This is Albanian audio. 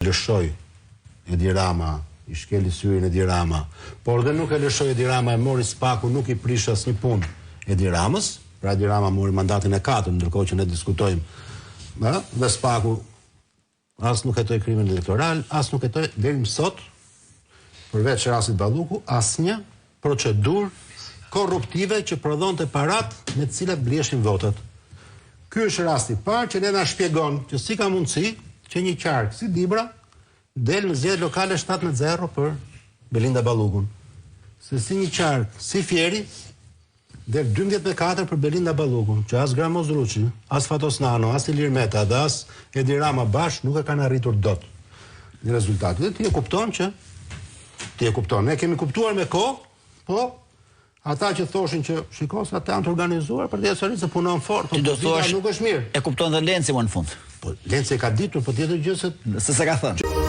lëshoj Edi Rama, i shkeli syrin Edi Rama, por dhe nuk e lëshoj Edi Rama, e mori spaku, nuk i prish asnjë punë Edi Ramës, pra Edi Rama mori mandatin e 4, ndërkohë që ne diskutojmë, dhe spaku as nuk hetoi krimin elektoral, as nuk hetoi deri më sot, përveç rastit Balluku, asnjë procedurë korruptive që prodhonte parat me të cilat bliheshin votat. Ky është rasti i parë që ne na shpjegon që si ka mundësi që një qark si Dibra del në zgjedhje lokale 17-0 për Belinda Ballukun. Se si një qark si Fieri del 12-4 për Belinda Ballukun, që as Gramoz Ruçi, as Fatos Nano, as Ilir Meta, dhe as Edi Rama bash nuk e kanë arritur dot në rezultatet. Dhe ti e kupton, ne kemi kuptuar me kohë, po ata që thoshin që shikos ata janë të organizuar për të sërish se punon fort, po nuk është mirë. E kupton dhe Lenci më në fund. Po Lenci ka ditur, po tjetër gjë se se ka thënë.